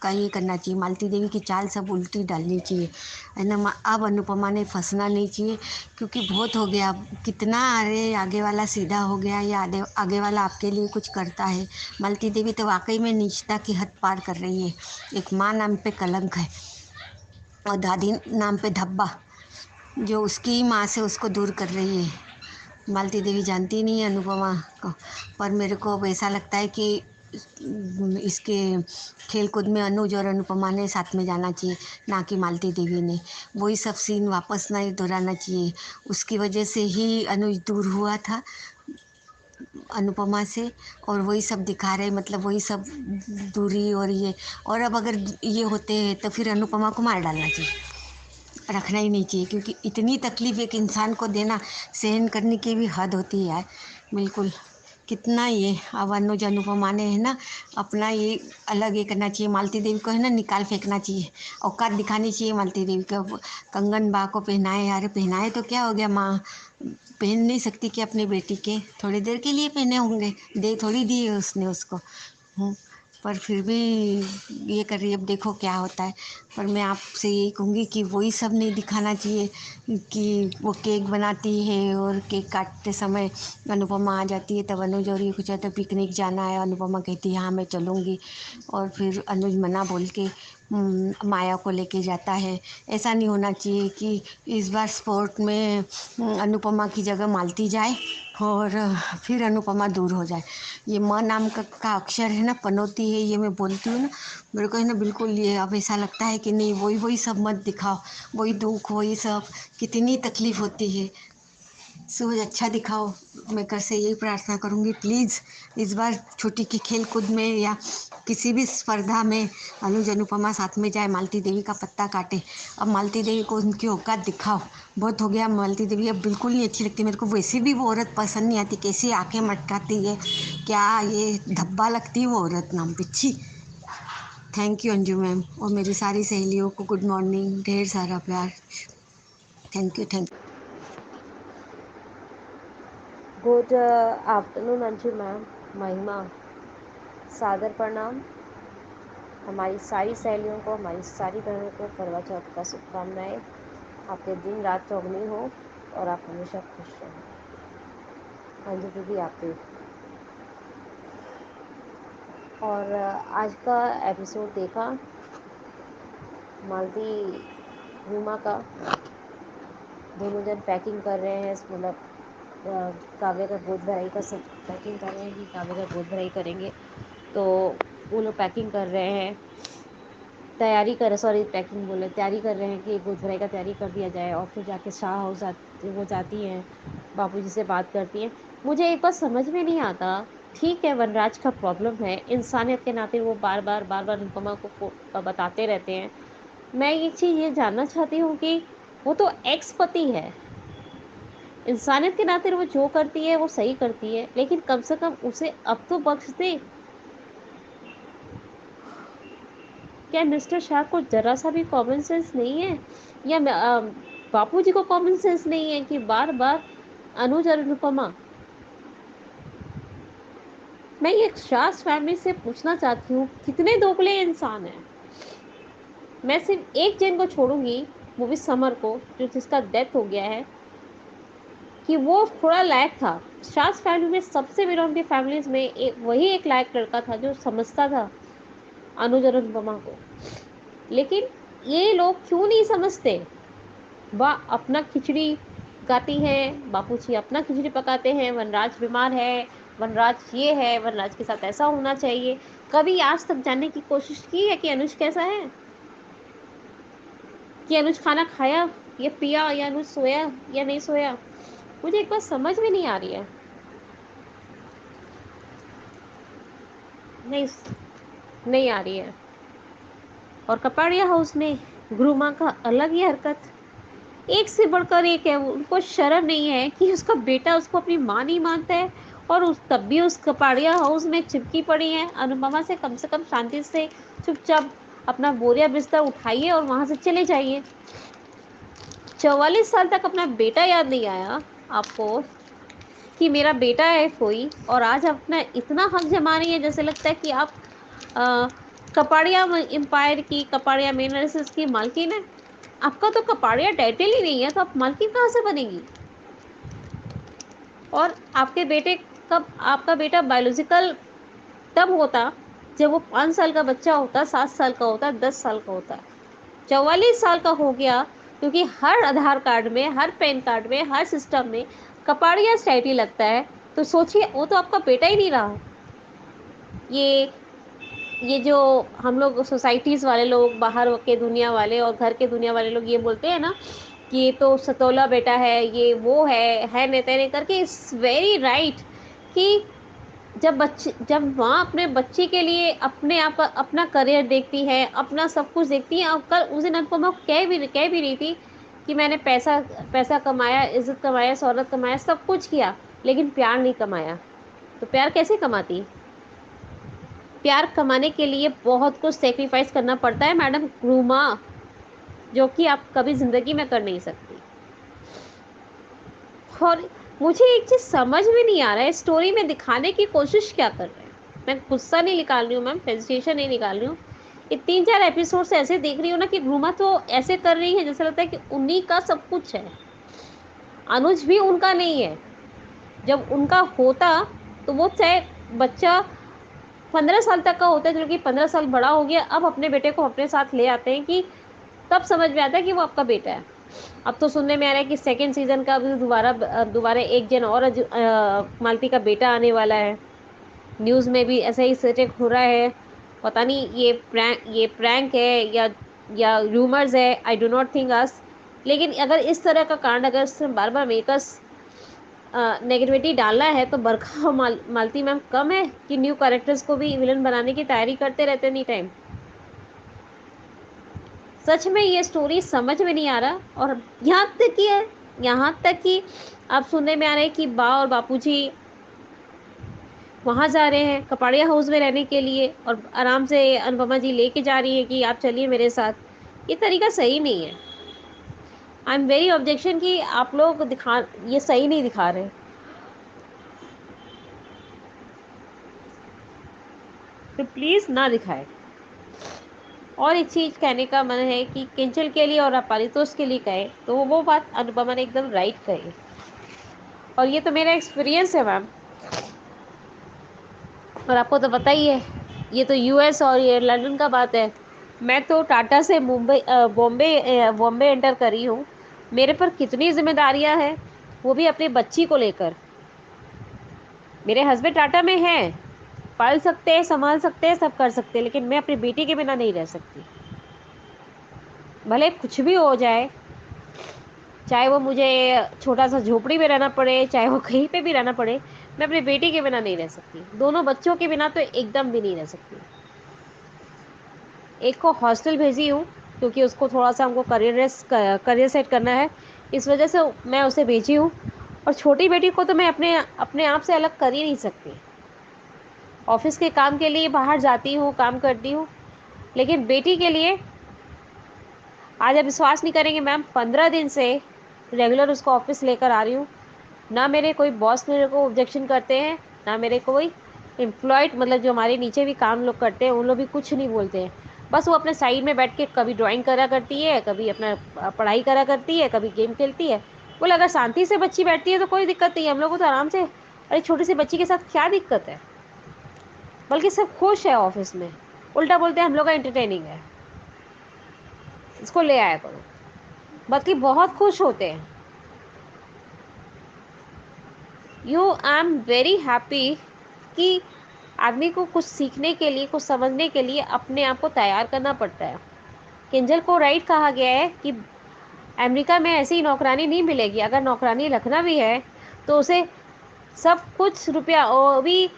का ये करना चाहिए। मालती देवी की चाल सब उल्टी डालनी चाहिए, है ना। अब अनुपमा ने फंसना नहीं चाहिए, क्योंकि बहुत हो गया। कितना, अरे आगे वाला सीधा हो गया या आगे वाला आपके लिए कुछ करता है। मालती देवी तो वाकई में नीचता की हद पार कर रही है। एक माँ नाम पे कलंक है और दादी नाम पे धब्बा, जो उसकी माँ से उसको दूर कर रही है। मालती देवी जानती नहीं है अनुपमा को, पर मेरे को अब ऐसा लगता है कि इसके खेल कूद में अनुज और अनुपमा ने साथ में जाना चाहिए, ना कि मालती देवी ने। वही सब सीन वापस नहीं दोहराना चाहिए। उसकी वजह से ही अनुज दूर हुआ था अनुपमा से, और वही सब दिखा रहे, मतलब वही सब दूरी और ये। और अब अगर ये होते हैं तो फिर अनुपमा को मार डालना चाहिए, रखना ही नहीं चाहिए, क्योंकि इतनी तकलीफ एक इंसान को देना, सहन करने की भी हद होती है बिल्कुल। कितना ये अब अनुज अनुपमा ने, है ना, अपना ये अलग ये करना चाहिए। मालती देवी को, है ना, निकाल फेंकना चाहिए, औकात दिखानी चाहिए मालती देवी को। कंगन बा को पहनाए, यार पहनाए तो क्या हो गया, माँ पहन नहीं सकती कि अपनी बेटी के? थोड़ी देर के लिए पहने होंगे, दे थोड़ी दी है उसने उसको। पर फिर भी ये कर रही है, अब देखो क्या होता है। पर मैं आपसे यही कहूँगी कि वही सब नहीं दिखाना चाहिए कि वो केक बनाती है और केक काटते समय अनुपमा आ जाती है, तब अनुज और ये कुछ कहते पिकनिक जाना है, अनुपमा कहती है हाँ मैं चलूँगी, और फिर अनुज मना बोल के माया को लेके जाता है। ऐसा नहीं होना चाहिए कि इस बार स्पोर्ट में अनुपमा की जगह मालती जाए और फिर अनुपमा दूर हो जाए। ये म नाम का अक्षर है ना, पनौती है, ये मैं बोलती हूँ ना, मेरे को है ना बिल्कुल ये अब ऐसा लगता है कि नहीं, वही वही सब मत दिखाओ, वही दुख वही सब, कितनी तकलीफ होती है, सूरज अच्छा दिखाओ। मैं कर से यही प्रार्थना करूँगी, प्लीज़ इस बार छोटी की खेल कूद में या किसी भी स्पर्धा में अनुज अनुपमा साथ में जाए, मालती देवी का पत्ता काटे। अब मालती देवी को उनकी औकात दिखाओ, बहुत हो गया। मालती देवी अब बिल्कुल नहीं अच्छी लगती मेरे को, वैसे भी वो औरत पसंद नहीं आती, कैसी आंखें मटकाती है, क्या ये धब्बा लगती है वो औरत नाम पिच्छी। थैंक यू अंजू मैम, और मेरी सारी सहेलियों को गुड मॉर्निंग, ढेर सारा प्यार। Thank you thank you. Good afternoon Anshu ma'am, महिमा, सादर प्रणाम। हमारी सारी सहेलियों को, हमारी सारी बहनों को करवा चौथ का शुभकामनाएं। आपके दिन रात चौगनी हो और आप हमेशा खुश रहें। अंजू दीदी आप भी। और आज का एपिसोड देखा मालती रूमा का, दोनों जन पैकिंग कर रहे हैं, मतलब काव्य का गोद भराई का सब पैकिंग कर रहे हैं कि काव्य का गोद भराई करेंगे। तो वो लोग पैकिंग कर रहे हैं, तैयारी कर रहे हैं कि गोद भराई का तैयारी कर दिया जाए। और फिर जाके शाह हाउस वो जाती हैं, बापूजी से बात करती हैं। मुझे एक बात समझ में नहीं आता, ठीक है वनराज का प्रॉब्लम है, इंसानियत के नाते वो बार बार अनुपमा को बताते रहते हैं। मैं एक चीज़ ये जानना चाहती हूँ कि वो तो एक्स पति है, इंसानियत के नाते वो जो करती है वो सही करती है, लेकिन कम से कम उसे अब तो बख्श दे। क्या मिस्टर शाह को जरा सा भी कॉमन सेंस नहीं है, या बापूजी को कॉमन सेंस नहीं है कि बार बार अनुज और अनुपमा। मैं ये शाह फैमिली से पूछना चाहती हूँ, कितने दोगले इंसान हैं। मैं सिर्फ एक जन को छोड़ूंगी, वो भी समर को, जो जिसका डेथ हो गया है, कि वो थोड़ा लायक था। शाह फैमिली में सबसे बिलोंग की फैमिलीज में वही एक लायक लड़का था जो समझता था अनुज और अनुपमा को। लेकिन ये लोग क्यों नहीं समझते? वह अपना खिचड़ी पकाती हैं, बापूजी अपना खिचड़ी पकाते हैं, वनराज बीमार है, वनराज ये है, वनराज के साथ ऐसा होना चाहिए। कभी आज तक जानने की कोशिश की है कि अनुज कैसा है, कि अनुज खाना खाया या पिया, या अनुज सोया या नहीं सोया? मुझे एक बात समझ में नहीं आ रही है। नहीं नहीं आ रही है। और कपाड़िया हाउस में गुरुमा का अलग ही हरकत, एक से बढ़कर एक है। उनको शर्म नहीं है कि उसका बेटा उसको अपनी माँ नहीं मानता है, और तब भी उस कपाड़िया हाउस में चिपकी पड़ी है। अनुपमा से कम शांति से चुपचाप अपना बोरिया बिस्तर उठाइए और वहां से चले जाइए। 44 साल तक अपना बेटा याद नहीं आया आपको कि मेरा बेटा है कोई, और आज अपना इतना हक जमा रही है जैसे लगता है कि आप कपाड़िया एम्पायर की, कपाड़िया मेनर्स की मालकिन है। आपका तो कपाड़िया टाइटल ही नहीं है, तो आप मालकिन कहाँ से बनेगी? और आपके बेटे आपका बेटा बायोलॉजिकल तब होता जब वो 5 साल का बच्चा होता, 7 साल का होता, 10 साल का होता। 44 साल का हो गया, क्योंकि हर आधार कार्ड में, हर पैन कार्ड में, हर सिस्टम में कपाड़िया टाइटल लगता है। तो सोचिए, वो तो आपका बेटा ही नहीं रहा। ये जो हम लोग सोसाइटीज़ वाले लोग, बाहर के दुनिया वाले और घर के दुनिया वाले लोग ये बोलते हैं ना कि ये तो सतौला बेटा है, ये वो है नेते करके, इट्स वेरी राइट कि जब माँ अपने बच्चे के लिए अपने आप का अपना करियर देखती है, अपना सब कुछ देखती है। और कल उस दिन अनुपमा कह भी रही थी कि मैंने पैसा कमाया, इज्जत कमाया, शोहरत कमाया, सब कुछ किया, लेकिन प्यार नहीं कमाया। तो प्यार कैसे कमाती? प्यार कमाने के लिए बहुत कुछ सेक्रीफाइस करना पड़ता है मैडम रूमा, जो कि आप कभी जिंदगी में कर नहीं सकती। और मुझे एक चीज समझ में नहीं आ रहा है, स्टोरी में दिखाने की कोशिश क्या कर रहे हैं। मैं गुस्सा नहीं निकाल रही हूँ मैम, फ्रस्ट्रेशन नहीं निकाल रही हूँ। ये 3-4 एपिसोड्स ऐसे देख रही हूँ ना कि रूमा तो ऐसे कर रही है जैसे लगता है कि उन्हीं का सब कुछ है। अनुज भी उनका नहीं है। जब उनका होता तो वो चाहे बच्चा 15 साल तक का होता है, जो कि 15 साल बड़ा हो गया, अब अपने बेटे को अपने साथ ले आते हैं कि तब समझ में आता है कि वो आपका बेटा है। अब तो सुनने में आ रहा है कि सेकंड सीजन का भी दोबारा एक जन और मालती का बेटा आने वाला है। न्यूज़ में भी ऐसा ही सटिक हो रहा है। पता नहीं ये प्रैंक है या रूमर्स है, आई डू नॉट थिंक अस। लेकिन अगर इस तरह का कांड अगर बार बार मेकर्स नेगेटिविटी डालना है तो बरखा मालती मैम कम है कि न्यू कैरेक्टर्स को भी विलन बनाने की तैयारी करते रहते नहीं टाइम। सच में ये स्टोरी समझ में नहीं आ रहा। और यहाँ तक कि आप सुनने में आ रहे हैं कि बा और बापूजी वहाँ जा रहे हैं कपाड़िया हाउस में रहने के लिए, और आराम से अनुपमा जी लेके जा रही है कि आप चलिए मेरे साथ। ये तरीका सही नहीं है। आई एम वेरी ऑब्जेक्शन कि आप लोग ये सही नहीं दिखा रहे। तो प्लीज़ ना दिखाए। और एक चीज़ कहने का मन है कि किंचल के लिए और पारितोष के लिए कहे तो वो बात अनुपमा ने एकदम राइट कही। और ये तो मेरा एक्सपीरियंस है मैम, और आपको तो पता ही है, ये तो यूएस और ये लंदन का बात है। मैं तो टाटा से बॉम्बे एंटर करी हूँ। मेरे पर कितनी जिम्मेदारियाँ हैं, वो भी अपनी बच्ची को लेकर। मेरे हस्बैंड टाटा में हैं, पाल सकते हैं, संभाल सकते हैं, सब कर सकते हैं, लेकिन मैं अपनी बेटी के बिना नहीं रह सकती। भले कुछ भी हो जाए, चाहे वो मुझे छोटा सा झोपड़ी में रहना पड़े, चाहे वो कहीं पे भी रहना पड़े, मैं अपनी बेटी के बिना नहीं रह सकती। दोनों बच्चों के बिना तो एकदम भी नहीं रह सकती। एक को हॉस्टल भेजी हूँ क्योंकि उसको थोड़ा सा हमको करियर सेट करना है, इस वजह से मैं उसे भेजी हूँ। और छोटी बेटी को तो मैं अपने आप से अलग कर ही नहीं सकती। ऑफिस के काम के लिए बाहर जाती हूँ, काम करती हूँ, लेकिन बेटी के लिए आज आप विश्वास नहीं करेंगे मैम, 15 दिन से रेगुलर उसको ऑफिस लेकर आ रही हूँ। ना मेरे कोई बॉस मेरे को ऑब्जेक्शन करते हैं, ना मेरे कोई एम्प्लॉयड मतलब जो हमारे नीचे भी काम लोग करते हैं उन लोग भी कुछ नहीं बोलते हैं। बस वो अपने साइड में बैठ के कभी ड्राइंग करा करती है, कभी अपना पढ़ाई करा करती है, कभी गेम खेलती है। बोले अगर शांति से बच्ची बैठती है तो कोई दिक्कत नहीं है, हम लोग को तो आराम से। अरे छोटी सी बच्ची के साथ क्या दिक्कत है, बल्कि सब खुश है ऑफिस में। उल्टा बोलते हैं हम लोग का एंटरटेनिंग है, इसको ले आया करो, बल्कि बहुत खुश होते हैं। आई एम वेरी हैप्पी कि आदमी को कुछ सीखने के लिए, कुछ समझने के लिए अपने आप को तैयार करना पड़ता है। किंजल को राइट कहा गया है कि अमेरिका में ऐसी नौकरानी नहीं मिलेगी। अगर नौकरानी रखना भी है तो उसे सब कुछ रुपया, और भी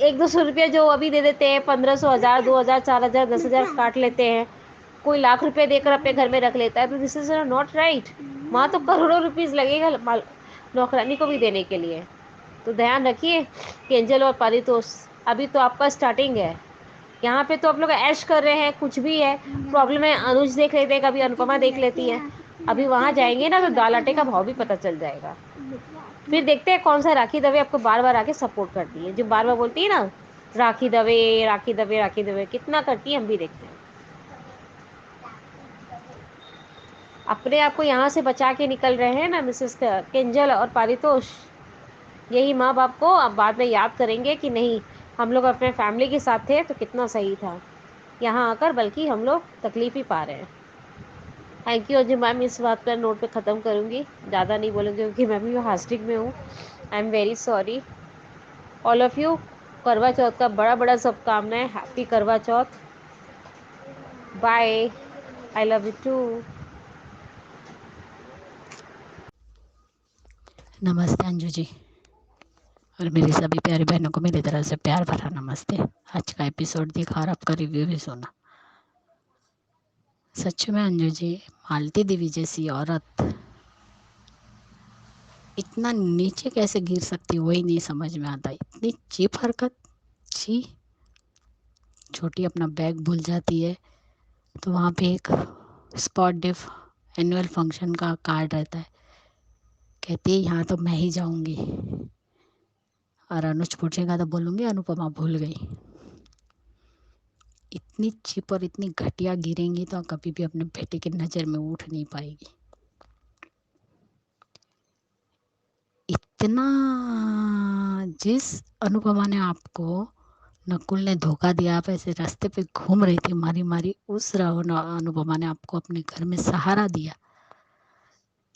100-200 रुपया जो अभी दे देते हैं, 1500, 1000, 2000, 4000, 10,000 काट लेते हैं, कोई लाख रुपए देकर अपने घर में रख लेता है, तो दिस इज नॉट राइट। वहाँ तो करोड़ों रुपीस लगेगा नौकरानी को भी देने के लिए। तो ध्यान रखिए कि एंजल और पारितोष, अभी तो आपका स्टार्टिंग है। यहाँ पे तो आप लोग ऐश कर रहे हैं, कुछ भी है प्रॉब्लम है, अनुज देख लेते हैं, कभी अनुपमा देख लेती है। अभी वहाँ जाएंगे ना तो दाल आटे का भाव भी पता चल जाएगा। फिर देखते हैं कौन सा राखी दवे आपको बार बार आके सपोर्ट करती है, जो बार बार बोलती है ना राखी दवे राखी दवे राखी दवे, कितना करती है हम भी देखते हैं। अपने आप को यहाँ से बचा के निकल रहे हैं ना मिसेस किंजल और पारितोष। यही माँ बाप को अब बाद में याद करेंगे कि नहीं, हम लोग अपने फैमिली के साथ थे तो कितना सही था। यहाँ आकर बल्कि हम लोग तकलीफ ही पा रहे हैं। थैंक यू अजय मैम, इस बात पर नोट पे ख़त्म करूँगी, ज़्यादा नहीं बोलूँगी क्योंकि मैं भी हास्टिक में हूँ। I am very sorry all of you. Karva Chauth का बड़ा बड़ा शुभकामनाएं। Happy Karva Chauth. Bye, I love you too. नमस्ते अंजू जी, और मेरी सभी प्यारी बहनों को मेरी तरफ से प्यार भरा नमस्ते। आज का एपिसोड देखा और आपका रिव्यू भी सुना। सच में अंजू जी, मालती देवी जैसी औरत इतना नीचे कैसे गिर सकती, वही नहीं समझ में आता। इतनी चीप हरकत, छी। छोटी अपना बैग भूल जाती है तो वहाँ पे एक स्पॉट डिफ एनुअल फंक्शन का कार्ड रहता है, कहती है यहाँ तो मैं ही जाऊँगी। और अनुज पूछेगा तो बोलूँगी अनुपमा भूल गई। इतनी चीप और इतनी घटिया गिरेंगी तो कभी भी अपने बेटे की नज़र में उठ नहीं पाएगी। इतना जिस अनुपमा ने आपको नकुल ने धोखा दिया, आप ऐसे रास्ते पे घूम रही थी मारी मारी, उस अनुपमा ने आपको अपने घर में सहारा दिया,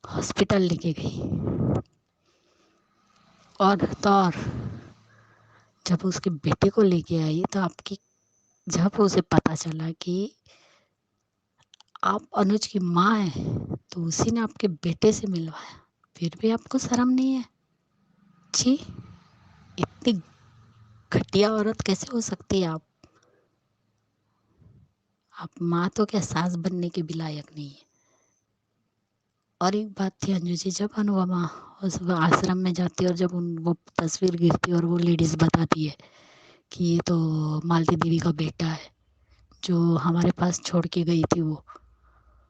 हॉस्पिटल लेके गई। और तो और जब उसके बेटे को लेके आई तो आपकी, जब उसे पता चला कि आप अनुज की माँ हैं तो उसी ने आपके बेटे से मिलवाया, फिर भी आपको शर्म नहीं है? छी, इतनी घटिया औरत कैसे हो सकती है आप? माँ तो क्या, सास बनने के भी लायक नहीं है। और एक बात थी अंजू जी, जब अनुपमा उस आश्रम में जाती है और जब वो तस्वीर गिरती है और वो लेडीज बताती है कि ये तो मालती देवी का बेटा है जो हमारे पास छोड़ के गई थी वो,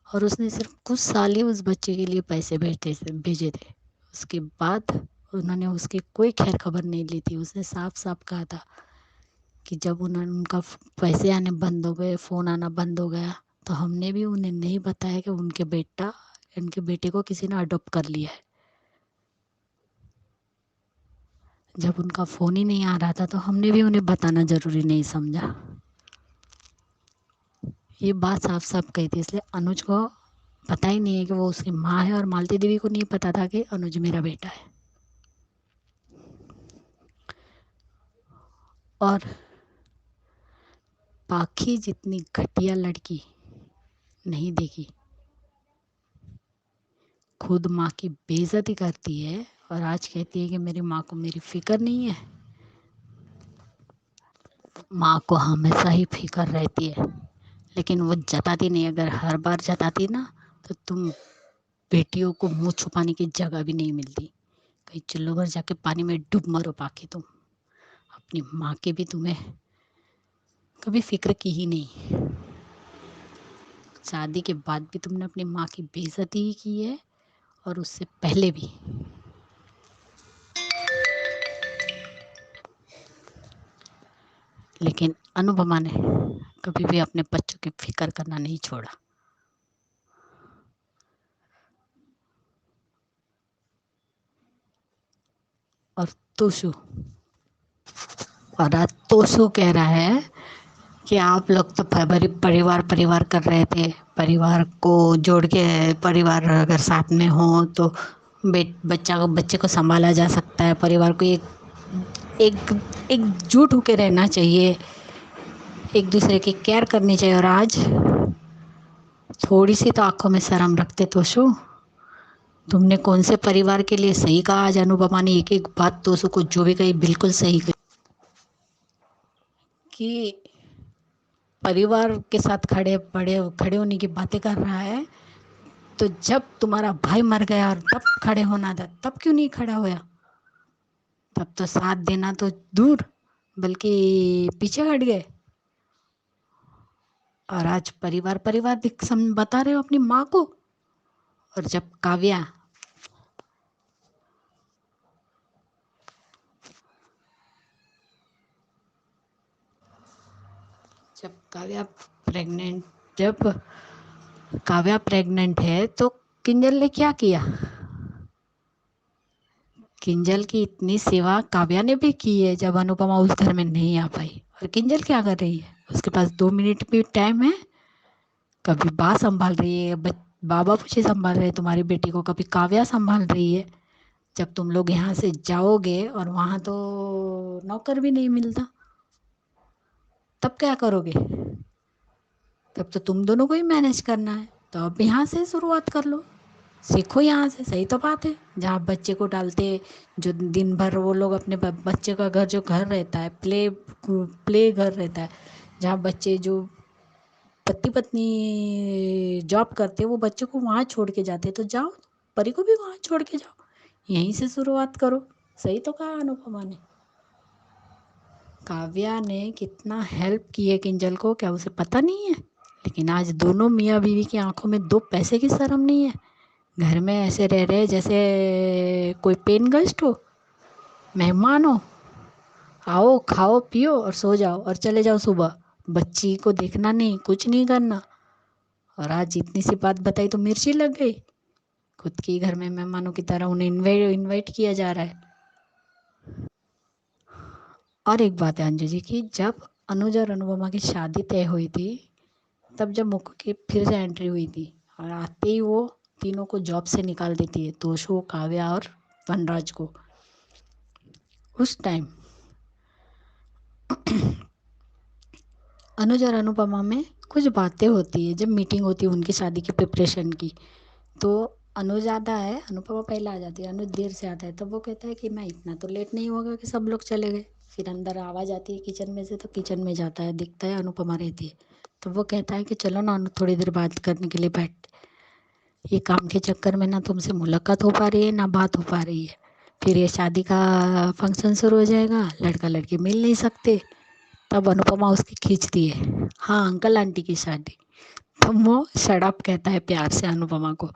और उसने सिर्फ कुछ साल ही उस बच्चे के लिए पैसे भेजे थे। उसके बाद उन्होंने उसकी कोई खैर खबर नहीं ली थी। उसने साफ साफ कहा था कि जब उनका पैसे आने बंद हो गए, फ़ोन आना बंद हो गया, तो हमने भी उन्हें नहीं बताया कि उनके बेटे को किसी ने अडॉप्ट कर लिया है। जब उनका फ़ोन ही नहीं आ रहा था तो हमने भी उन्हें बताना ज़रूरी नहीं समझा। ये बात साफ साफ कही थी। इसलिए अनुज को पता ही नहीं है कि वो उसकी माँ है, और मालती देवी को नहीं पता था कि अनुज मेरा बेटा है। और पाखी जितनी घटिया लड़की नहीं देखी, खुद माँ की बेइज्जती करती है और आज कहती है कि मेरी माँ को मेरी फिक्र नहीं है। माँ को हमेशा ही फिक्र रहती है, लेकिन वो जताती नहीं। अगर हर बार जताती ना तो तुम बेटियों को मुंह छुपाने की जगह भी नहीं मिलती। कहीं चुल्लू भर जाके पानी में डूब मरो पाखी तुम। अपनी माँ की भी तुम्हें कभी फिक्र की ही नहीं। शादी के बाद भी तुमने अपनी माँ की बेइज्जती ही की है, और उससे पहले भी। लेकिन अनुपमा ने कभी भी अपने बच्चों की फिक्र करना नहीं छोड़ा। और तोशु, और आज तोशु कह रहा है कि आप लोग तो परिवार परिवार कर रहे थे, परिवार को जोड़ के, परिवार अगर साथ में हो तो बच्चे को संभाला जा सकता है। परिवार को एकजुट होकर रहना चाहिए, एक दूसरे की केयर करनी चाहिए। और आज थोड़ी सी तो आंखों में शर्म रखते तोशु। तुमने कौन से परिवार के लिए सही कहा? आज अनुपमा ने एक एक बात तोशु को जो भी कही बिल्कुल सही कही कि परिवार के साथ खड़े होने की बातें कर रहा है, तो जब तुम्हारा भाई मर गया और तब खड़े होना था, तब क्यों नहीं खड़ा होया? तब तो साथ देना तो दूर बल्कि पीछे हट गए। और आज परिवार परिवार बता रहे हो अपनी माँ को। और जब काव्या जब काव्या प्रेग्नेंट है तो किंजल ने क्या किया? किंजल की इतनी सेवा काव्या ने भी की है जब अनुपमा उस घर में नहीं आ पाई। और किंजल क्या कर रही है? उसके पास 2 मिनट भी टाइम है, कभी बा संभाल रही है, बाबा पूछे संभाल रहे तुम्हारी बेटी को, कभी काव्या संभाल रही है। जब तुम लोग यहाँ से जाओगे और वहाँ तो नौकर भी नहीं मिलता, तब क्या करोगे? तब तो तुम दोनों को ही मैनेज करना है। तो अब यहाँ से शुरुआत कर लो, सीखो यहाँ से। सही तो बात है। जहाँ बच्चे को डालते, जो दिन भर वो लोग अपने बच्चे का घर, जो घर रहता है प्ले घर रहता है, जहाँ बच्चे जो पति पत्नी जॉब करते वो बच्चे को वहाँ छोड़ के जाते, तो जाओ परी को भी वहाँ छोड़ के जाओ, यहीं से शुरुआत करो। सही तो कहा अनुपमा ने। काव्या ने कितना हेल्प की है किंजल को, क्या उसे पता नहीं है? लेकिन आज दोनों मियाँ बीवी की आंखों में 2 पैसे की शर्म नहीं है। घर में ऐसे रह रहे जैसे कोई पेन गेस्ट हो, मेहमान हो। आओ खाओ पियो और सो जाओ और चले जाओ सुबह, बच्ची को देखना नहीं, कुछ नहीं करना। और आज इतनी सी बात बताई तो मिर्ची लग गई। खुद के घर में मेहमानों की तरह उन्हें इनवाइट किया जा रहा है। और एक बात है अंजू जी की, जब अनुज और अनुपमा की शादी तय हुई थी, तब जब मुक्कू की फिर से एंट्री हुई थी और आते ही वो तीनों को जॉब से निकाल देती है, तोशु, काव्या और वनराज को। उस टाइम अनुज और अनुपमा में कुछ बातें होती है, जब मीटिंग होती है उनकी शादी की प्रिपरेशन की, तो अनुज आता है, अनुपमा पहले आ जाती है, अनुज देर से आता है। तो वो कहता है कि मैं इतना तो लेट नहीं होगा कि सब लोग चले गए। फिर अंदर आवाज़ आती है किचन में से, तो किचन में जाता है, दिखता है अनुपमा रहती है। तो वो कहता है कि चलो ना अनु, थोड़ी देर बात करने के लिए बैठ, ये काम के चक्कर में ना तुमसे मुलाकात हो पा रही है ना बात हो पा रही है। फिर ये शादी का फंक्शन शुरू हो जाएगा, लड़का लड़की मिल नहीं सकते। तब अनुपमा उसकी खींचती है, हाँ अंकल आंटी की शादी। तब वो शराब कहता है प्यार से अनुपमा को।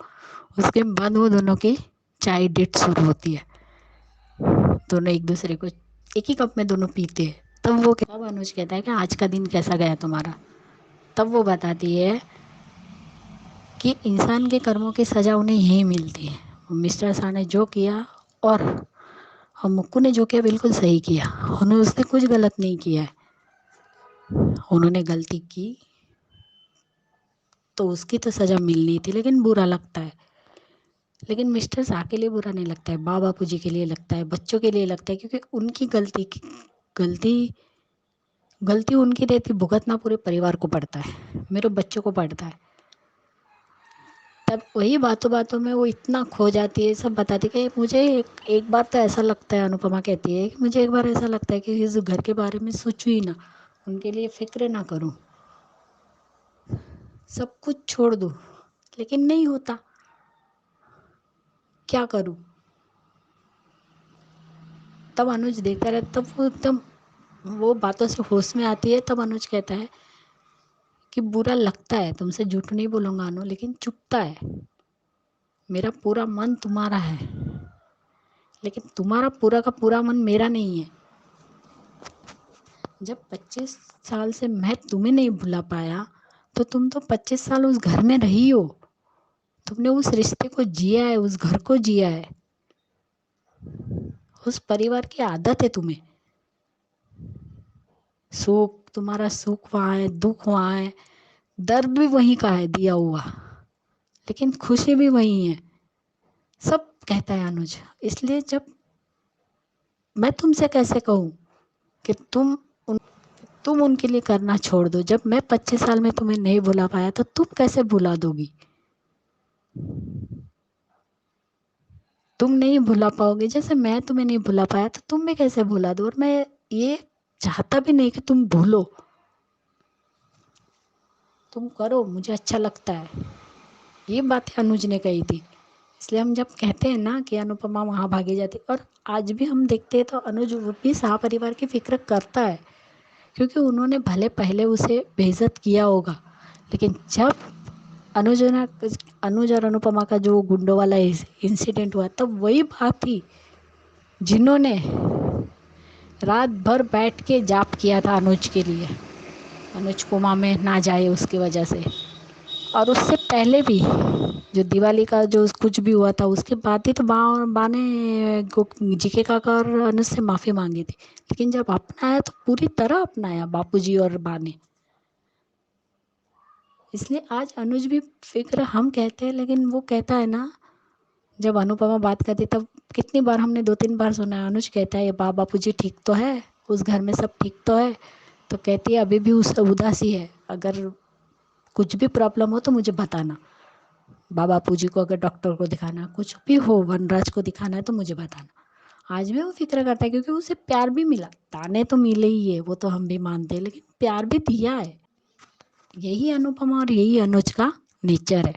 उसके बाद वो दोनों की चाय डेट शुरू होती है। दोनों एक दूसरे को एक ही कप में दोनों पीते हैं। तब अनुज कहता है कि आज का दिन कैसा गया तुम्हारा। तब वो बताती है कि इंसान के कर्मों की सज़ा उन्हें यहीं मिलती है। मिस्टर शाह ने जो किया और मुक्कू ने जो किया बिल्कुल सही किया। उन्होंने उसने कुछ गलत नहीं किया है। उन्होंने गलती की तो उसकी तो सज़ा मिलनी थी, लेकिन बुरा लगता है। लेकिन मिस्टर शाह के लिए बुरा नहीं लगता है, बापू जी के लिए लगता है, बच्चों के लिए लगता है, क्योंकि उनकी गलती गलती उनकी रहती, भुगतना पूरे परिवार को पड़ता है, मेरे बच्चों को पड़ता है। तब वही बातों बातों में वो इतना खो जाती है, सब बताती है कि मुझे एक बार तो ऐसा लगता है, अनुपमा कहती है कि मुझे एक बार ऐसा लगता है कि इस घर के बारे में सोचूं ही ना, उनके लिए फिक्र ना करूं, सब कुछ छोड़ दूं, लेकिन नहीं होता, क्या करूं। तब अनुज देखता रहे, तब वो एकदम वो बातों से होश में आती है। तब अनुज कहता है कि बुरा लगता है, तुमसे झूठ नहीं बोलूँगा अनु, लेकिन चुभता है, मेरा पूरा मन तुम्हारा है, लेकिन तुम्हारा पूरा का पूरा मन मेरा नहीं है। जब 25 साल से मैं तुम्हें नहीं भुला पाया, तो तुम तो 25 साल उस घर में रही हो, तुमने उस रिश्ते को जिया है, उस घर को जिया है, उस परिवार की आदत है तुम्हें। तुम्हारा सुख वहाँ है, दुख वहाँ है, दर्द भी वहीं का है दिया हुआ, लेकिन खुशी भी वहीं है, सब कहता है अनुज। इसलिए जब मैं तुमसे कैसे कहूँ कि तुम उनके लिए करना छोड़ दो, जब मैं 25 साल में तुम्हें नहीं भुला पाया तो तुम कैसे भुला दोगी। तुम नहीं भुला पाओगे, जैसे मैं तुम्हें नहीं भुला पाया तो तुम भी कैसे भुला दो। और मैं ये चाहता भी नहीं कि तुम भूलो, तुम करो, मुझे अच्छा लगता है। ये बातें अनुज ने कही थी। इसलिए हम जब कहते हैं ना कि अनुपमा वहाँ भागी जाती, और आज भी हम देखते हैं तो अनुज भी शाह परिवार की फिक्र करता है, क्योंकि उन्होंने भले पहले उसे बेइज्जत किया होगा, लेकिन जब अनुज और अनुपमा का जो गुंडों वाला इंसिडेंट हुआ, तब वही बात थी जिन्होंने रात भर बैठ के जाप किया था अनुज के लिए, अनुज कोमा में ना जाए उसकी वजह से। और उससे पहले भी जो दिवाली का जो कुछ भी हुआ था, उसके बाद ही तो बा ने जीके काका और अनुज से माफ़ी मांगी थी, लेकिन जब अपनाया तो पूरी तरह अपनाया बापूजी और बा ने। इसलिए आज अनुज भी फिक्र हम कहते हैं, लेकिन वो कहता है ना, जब अनुपमा बात करती तब कितनी बार हमने 2-3 बार सुना है, अनुज कहता है ये बापूजी ठीक तो है, उस घर में सब ठीक तो है। तो कहती है अभी भी उस उदासी है, अगर कुछ भी प्रॉब्लम हो तो मुझे बताना, बापूजी को अगर डॉक्टर को दिखाना, कुछ भी हो, वनराज को दिखाना है तो मुझे बताना। आज भी वो फिक्र करता है, क्योंकि उसे प्यार भी मिला, ताने तो मिले ही है, वो तो हम भी मानते हैं, लेकिन प्यार भी दिया है। यही अनुपमा और यही अनुज का नेचर है,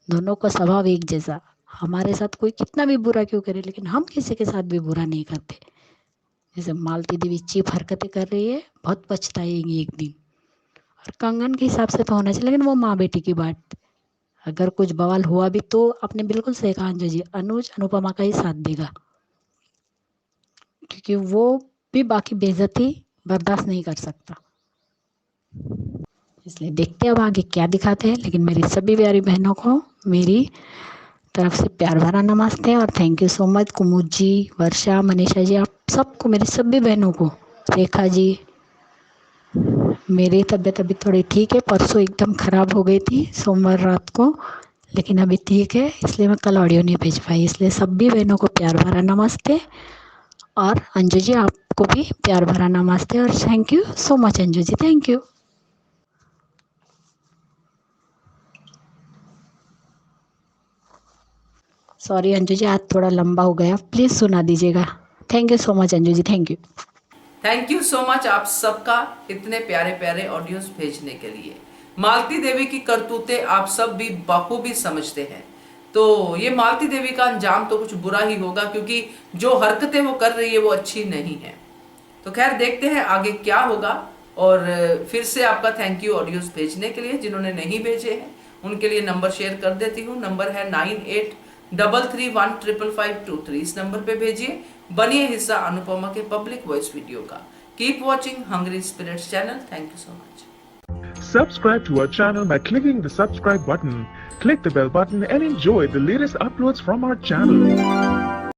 दोनों का स्वभाव एक जैसा। हमारे साथ कोई कितना भी बुरा क्यों करे, लेकिन हम किसी के साथ भी बुरा नहीं करते। जैसे मालती देवी चीप हरकतें कर रही है, बहुत पछताएंगी एक दिन। और कंगन के हिसाब से तो होना चाहिए, लेकिन वो माँ बेटी की बात, अगर कुछ बवाल हुआ भी तो आपने बिल्कुल सही कहा अंजू जी, अनुज अनुपमा का ही साथ देगा, क्योंकि वो भी बाकी बेइज्जती बर्दाश्त नहीं कर सकता। इसलिए देखते हैं अब आगे क्या दिखाते हैं। लेकिन मेरी सभी प्यारी बहनों को मेरी तरफ से प्यार भरा नमस्ते और थैंक यू सो मच। कुमुद जी, वर्षा, मनीषा जी, आप सबको, मेरी सभी बहनों को, रेखा जी। मेरी तबीयत अभी थोड़ी ठीक है, परसों एकदम ख़राब हो गई थी सोमवार रात को, लेकिन अभी ठीक है, इसलिए मैं कल ऑडियो नहीं भेज पाई। इसलिए सभी बहनों को प्यार भरा नमस्ते और अंजू जी आपको भी प्यार भरा नमस्ते और thank you so much Anju ji, thank you. Sorry Anju ji, आज थोड़ा लंबा हो गया, प्लीज़ सुना दीजिएगा। Thank you so much Anju ji, thank you. Thank you so much आप सबका इतने प्यारे प्यारे ऑडियोज भेजने के लिए। मालती देवी की करतूतें आप सब भी बखूबी समझते हैं, तो ये मालती देवी का अंजाम तो कुछ बुरा ही होगा, क्योंकि जो हरकतें वो कर रही है वो अच्छी नहीं है। तो खैर देखते हैं आगे क्या होगा। और फिर से आपका थैंक यू ऑडियोज भेजने के लिए। जिन्होंने नहीं भेजे हैं उनके लिए नंबर शेयर कर देती हूँ। नंबर है 9833155523। इस नंबर पे भेजिए। बनिए हिस्सा अनुपमा के पब्लिक वॉइस वीडियो का। Keep watching Hungry Spirits channel. Thank you so much. Subscribe to our channel by clicking the subscribe button. Click the bell button and enjoy the latest uploads from our channel.